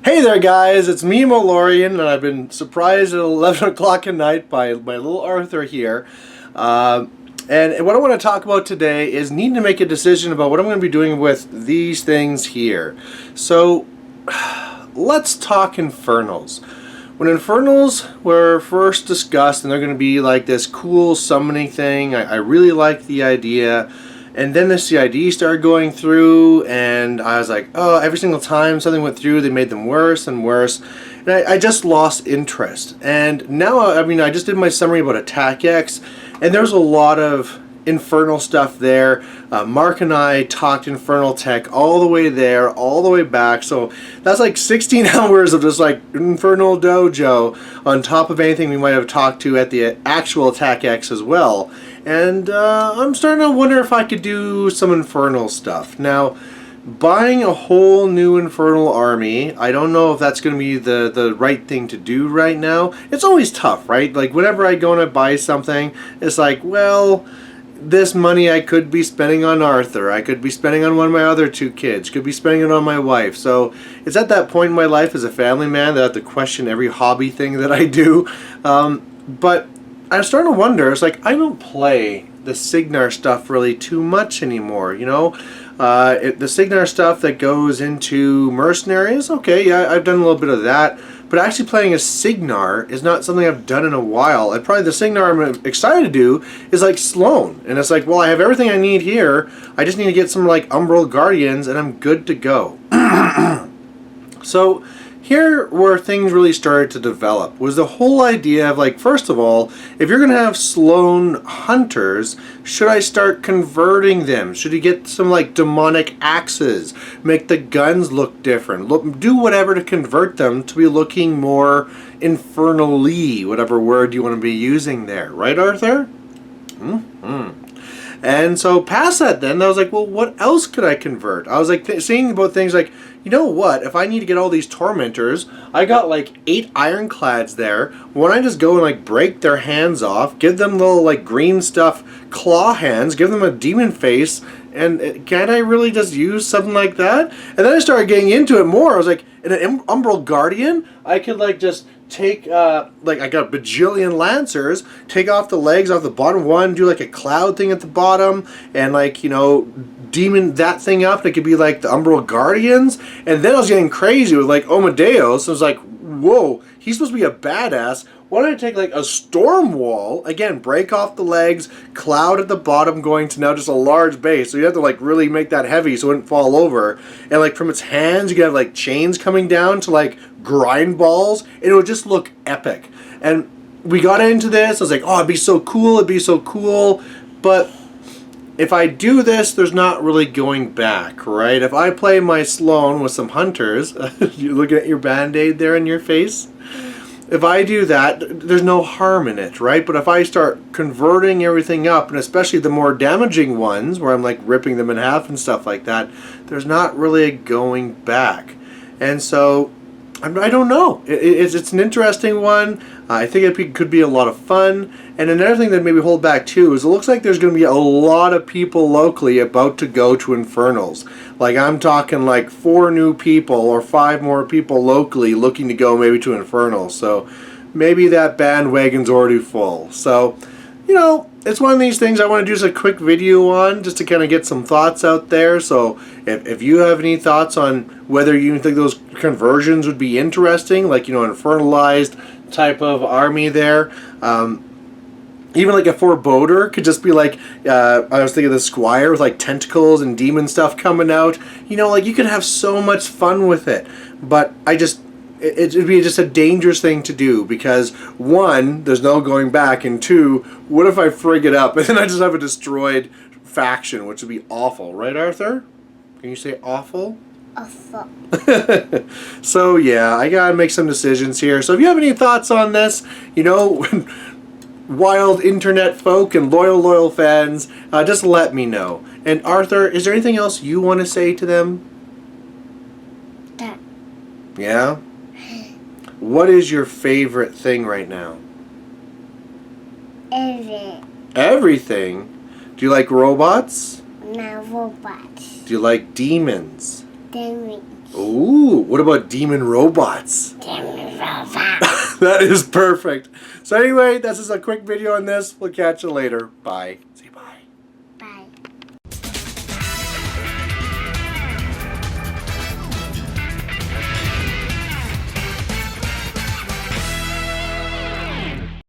Hey there guys, it's me, Malorian, and I've been surprised at 11 o'clock at night by my little Arthur here. And what I want to talk about today is needing to make a decision about what I'm going to be doing with these things here. So, let's talk Infernals. When Infernals were first discussed, and they're going to be like this cool summoning thing, I really liked the idea. And then the CID started going through, and I was like, oh, every single time something went through, they made them worse and worse. And I just lost interest. And now, I just did my summary about Attack X, and there's a lot of Infernal stuff there. Mark and I talked Infernal Tech all the way there, all the way back. So that's like 16 hours of just like Infernal Dojo on top of anything we might have talked to at the actual Attack X as well. And I'm starting to wonder if I could do some Infernal stuff. Now, buying a whole new Infernal army, I don't know if that's going to be the right thing to do right now. It's always tough, right? Like, whenever I go and buy something, it's like, well, this money I could be spending on Arthur. I could be spending on one of my other two kids. Could be spending it on my wife. So it's at that point in my life as a family man that I have to question every hobby thing that I do. But I'm starting to wonder, it's like, I don't play the Cygnar stuff really too much anymore, you know? The Cygnar stuff that goes into mercenaries, okay, yeah, I've done a little bit of that, but actually playing a Cygnar is not something I've done in a while. And probably the Cygnar I'm excited to do is like Sloan, and it's like, well, I have everything I need here, I just need to get some like Umbral Guardians and I'm good to go. So here where things really started to develop was the whole idea of, like, first of all, if you're going to have Sloan hunters, should I start converting them? Should you get some like demonic axes, make the guns look different, do whatever to convert them to be looking more infernally, whatever word you want to be using there, right, Arthur? And so past that then, I was like, well, what else could I convert? I was like seeing about things like, you know what, if I need to get all these tormentors, I got like 8 ironclads there. Why don't I just go and like break their hands off, give them little like green stuff claw hands, give them a demon face, and can't I really just use something like that? And then I started getting into it more. I was like, in an Umbral Guardian, I could like just take, like, I got a bajillion Lancers, take off the legs off the bottom one, do like a cloud thing at the bottom, and like, you know, demon that thing up, and it could be like the Umbral Guardians. And then I was getting crazy with like Omedeus. I was like, whoa, he's supposed to be a badass. Why don't I take like a storm wall, again, break off the legs, cloud at the bottom going to now just a large base. So you have to like really make that heavy so it wouldn't fall over. And like from its hands, you could have like chains coming down to like grind balls, and it would just look epic. And we got into this, I was like, oh, it'd be so cool, it'd be so cool. But if I do this, there's not really going back, right? If I play my Sloan with some hunters, you're looking at your band-aid there in your face. If I do that, there's no harm in it, right? But if I start converting everything up, and especially the more damaging ones, where I'm like ripping them in half and stuff like that, there's not really a going back. And so, I don't know. It's an interesting one. I think it could be a lot of fun. And another thing that maybe hold back too is it looks like there's going to be a lot of people locally about to go to Infernals. Like, I'm talking like 4 new people or 5 more people locally looking to go maybe to Infernals. So maybe that bandwagon's already full. So, you know, it's one of these things I want to do just a quick video on, just to kind of get some thoughts out there. So if you have any thoughts on whether you think those conversions would be interesting, like, you know, infernalized type of army there, even like a forebodder could just be like, I was thinking of the Squire with like tentacles and demon stuff coming out. You know, like, you could have so much fun with it. But it'd be just a dangerous thing to do, because 1, there's no going back, and 2, what if I frig it up and then I just have a destroyed faction, which would be awful, right, Arthur? Can you say awful? Awful. So yeah, I gotta make some decisions here. So if you have any thoughts on this, you know, wild internet folk and loyal fans, just let me know. And Arthur, is there anything else you want to say to them? That. Yeah? What is your favorite thing right now? Everything? Do you like robots? No robots. Do you like demons? Demons. Ooh, what about demon robots? Demon robot. That is perfect. So anyway, this is a quick video on this. We'll catch you later. Bye. Say bye.